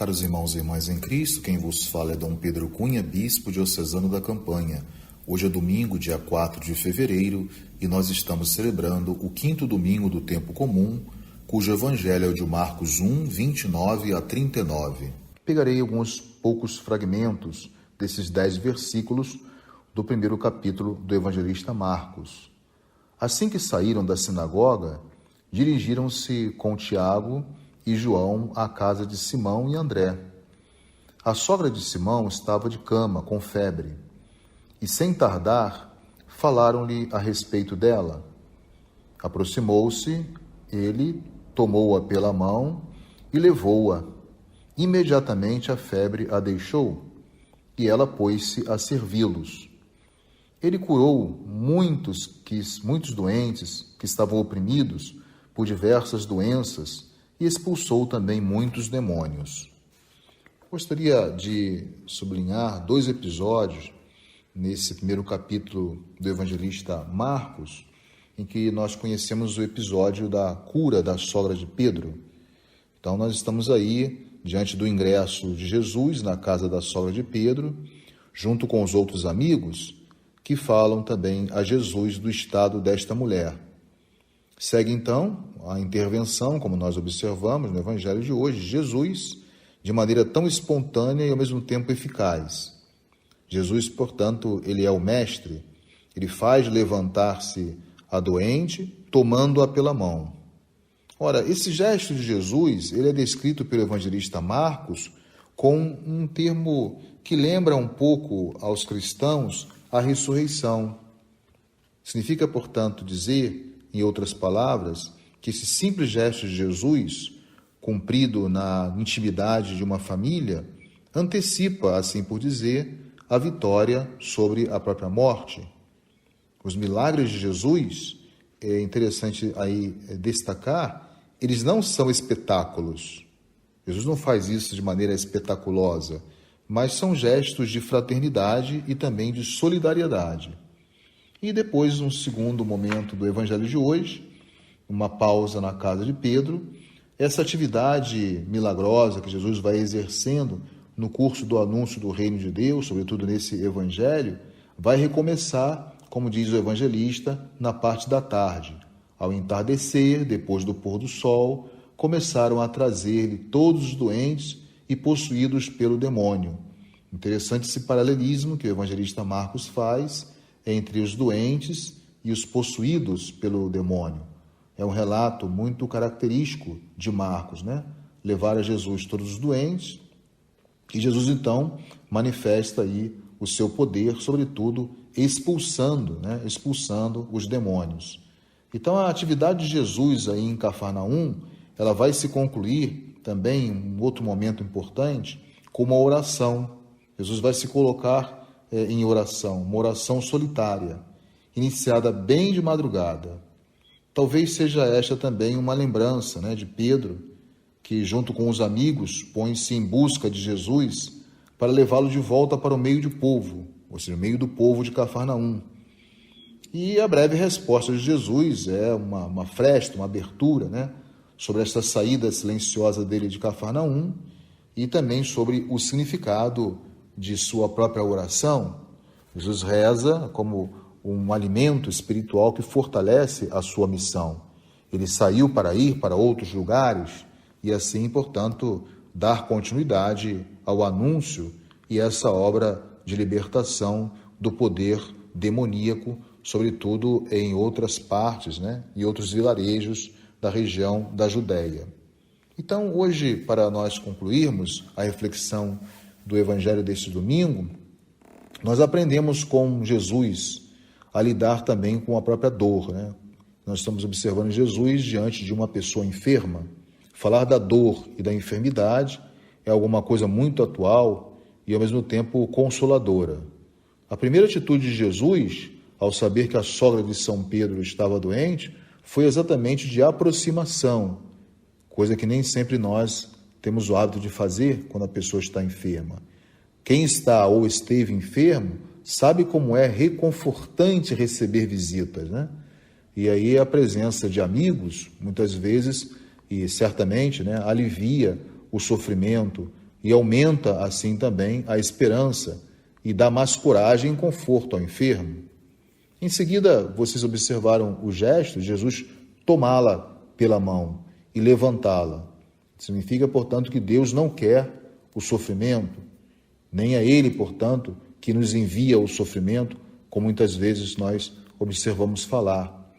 Caros irmãos e irmãs em Cristo, quem vos fala é Dom Pedro Cunha, bispo diocesano da Campanha. Hoje é domingo, dia 4 de fevereiro, e nós estamos celebrando o quinto domingo do tempo comum, cujo evangelho é o de Marcos 1, 29 a 39. Pegarei alguns poucos fragmentos desses 10 versículos do primeiro capítulo do evangelista Marcos. Assim que saíram da sinagoga, dirigiram-se com Tiago e João à casa de Simão e André. A sogra de Simão estava de cama, com febre, e sem tardar, falaram-lhe a respeito dela. Aproximou-se, ele tomou-a pela mão e levou-a. Imediatamente a febre a deixou, e ela pôs-se a servi-los. Ele curou muitos doentes que estavam oprimidos por diversas doenças e expulsou também muitos demônios. Gostaria de sublinhar 2 episódios nesse primeiro capítulo do evangelista Marcos, em que nós conhecemos o episódio da cura da sogra de Pedro. Então nós estamos aí diante do ingresso de Jesus na casa da sogra de Pedro, junto com os outros amigos que falam também a Jesus do estado desta mulher. Segue então a intervenção, como nós observamos no evangelho de hoje, Jesus, de maneira tão espontânea e ao mesmo tempo eficaz. Jesus, portanto, ele é o mestre, ele faz levantar-se a doente, tomando-a pela mão. Ora, esse gesto de Jesus, ele é descrito pelo evangelista Marcos com um termo que lembra um pouco aos cristãos a ressurreição. Significa, portanto, dizer, em outras palavras, que esse simples gesto de Jesus, cumprido na intimidade de uma família, antecipa, assim por dizer, a vitória sobre a própria morte. Os milagres de Jesus, é interessante aí destacar, eles não são espetáculos. Jesus não faz isso de maneira espetaculosa, mas são gestos de fraternidade e também de solidariedade. E depois, num segundo momento do evangelho de hoje, uma pausa na casa de Pedro, essa atividade milagrosa que Jesus vai exercendo no curso do anúncio do reino de Deus, sobretudo nesse evangelho, vai recomeçar, como diz o evangelista, na parte da tarde. Ao entardecer, depois do pôr do sol, começaram a trazer-lhe todos os doentes e possuídos pelo demônio. Interessante esse paralelismo que o evangelista Marcos faz entre os doentes e os possuídos pelo demônio. É um relato muito característico de Marcos, né? Levar a Jesus todos os doentes, e Jesus então manifesta aí o seu poder, sobretudo expulsando os demônios. Então a atividade de Jesus aí em Cafarnaum, ela vai se concluir também em um outro momento importante com uma oração. Jesus vai se colocar em oração, uma oração solitária, iniciada bem de madrugada. Talvez seja esta também uma lembrança, de Pedro, que junto com os amigos põe-se em busca de Jesus para levá-lo de volta para o meio do povo, ou seja, o meio do povo de Cafarnaum. E a breve resposta de Jesus é uma fresta, uma abertura, sobre esta saída silenciosa dele de Cafarnaum e também sobre o significado de sua própria oração. Jesus reza como um alimento espiritual que fortalece a sua missão. Ele saiu para ir para outros lugares e assim, portanto, dar continuidade ao anúncio e essa obra de libertação do poder demoníaco, sobretudo em outras partes, e outros vilarejos da região da Judéia. Então, hoje, para nós concluirmos a reflexão do Evangelho deste domingo, nós aprendemos com Jesus a lidar também com a própria dor. Nós estamos observando Jesus diante de uma pessoa enferma. Falar da dor e da enfermidade é alguma coisa muito atual e, ao mesmo tempo, consoladora. A primeira atitude de Jesus, ao saber que a sogra de São Pedro estava doente, foi exatamente de aproximação, coisa que nem sempre nós temos o hábito de fazer quando a pessoa está enferma. Quem está ou esteve enfermo sabe como é reconfortante receber visitas, E aí a presença de amigos, muitas vezes, e certamente, alivia o sofrimento e aumenta assim também a esperança e dá mais coragem e conforto ao enfermo. Em seguida, vocês observaram o gesto, Jesus tomá-la pela mão e levantá-la. Significa, portanto, que Deus não quer o sofrimento, nem é Ele, portanto, que nos envia o sofrimento, como muitas vezes nós observamos falar.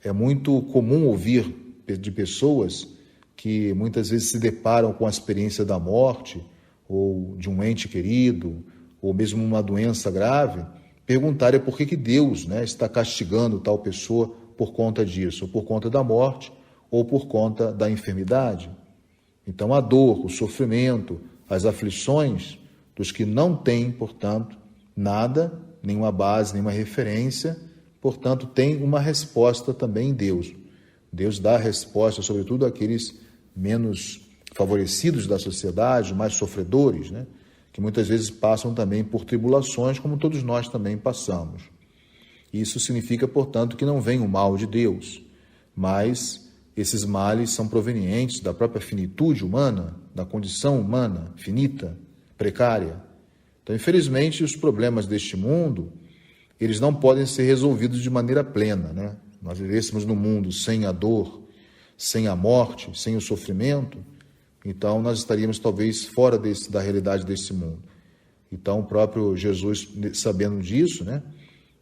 É muito comum ouvir de pessoas que muitas vezes se deparam com a experiência da morte, ou de um ente querido, ou mesmo uma doença grave, perguntarem por que Deus, está castigando tal pessoa por conta disso, ou por conta da morte, ou por conta da enfermidade. Então a dor, o sofrimento, as aflições dos que não têm, portanto, nada, nenhuma base, nenhuma referência, portanto, tem uma resposta também em Deus. Deus dá a resposta, sobretudo, àqueles menos favorecidos da sociedade, mais sofredores, que muitas vezes passam também por tribulações, como todos nós também passamos. Isso significa, portanto, que não vem o mal de Deus, mas esses males são provenientes da própria finitude humana, da condição humana finita, precária. Então, infelizmente, os problemas deste mundo, eles não podem ser resolvidos de maneira plena, Nós vivêssemos num mundo sem a dor, sem a morte, sem o sofrimento, então nós estaríamos talvez fora da realidade desse mundo. Então, o próprio Jesus, sabendo disso,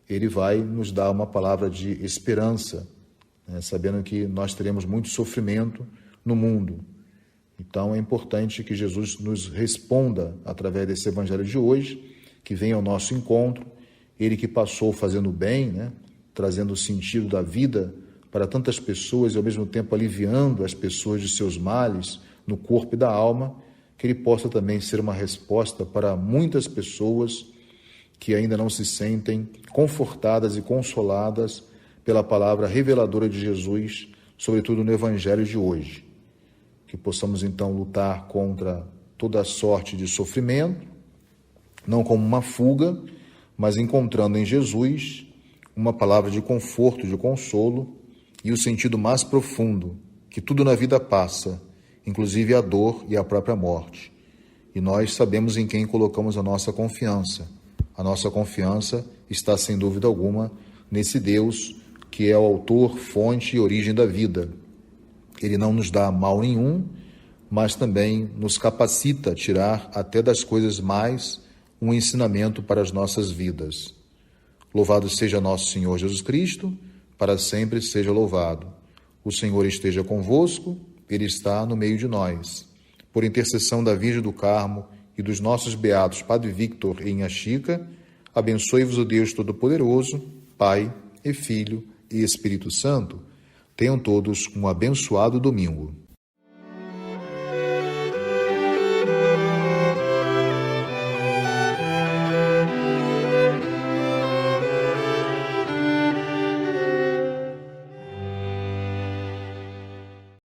ele vai nos dar uma palavra de esperança, sabendo que nós teremos muito sofrimento no mundo. Então, é importante que Jesus nos responda através desse evangelho de hoje, que venha ao nosso encontro, ele que passou fazendo bem, trazendo o sentido da vida para tantas pessoas e ao mesmo tempo aliviando as pessoas de seus males no corpo e da alma, que ele possa também ser uma resposta para muitas pessoas que ainda não se sentem confortadas e consoladas pela palavra reveladora de Jesus, sobretudo no evangelho de hoje. Que possamos então lutar contra toda a sorte de sofrimento, não como uma fuga, mas encontrando em Jesus uma palavra de conforto, de consolo e o sentido mais profundo, que tudo na vida passa, inclusive a dor e a própria morte. E nós sabemos em quem colocamos a nossa confiança. A nossa confiança está, sem dúvida alguma, nesse Deus que é o autor, fonte e origem da vida. Ele não nos dá mal nenhum, mas também nos capacita a tirar até das coisas mais um ensinamento para as nossas vidas. Louvado seja nosso Senhor Jesus Cristo, para sempre seja louvado. O Senhor esteja convosco, Ele está no meio de nós. Por intercessão da Virgem do Carmo e dos nossos beatos Padre Victor e Inha Chica, abençoe-vos o Deus Todo-Poderoso, Pai e Filho e Espírito Santo. Tenham todos um abençoado domingo.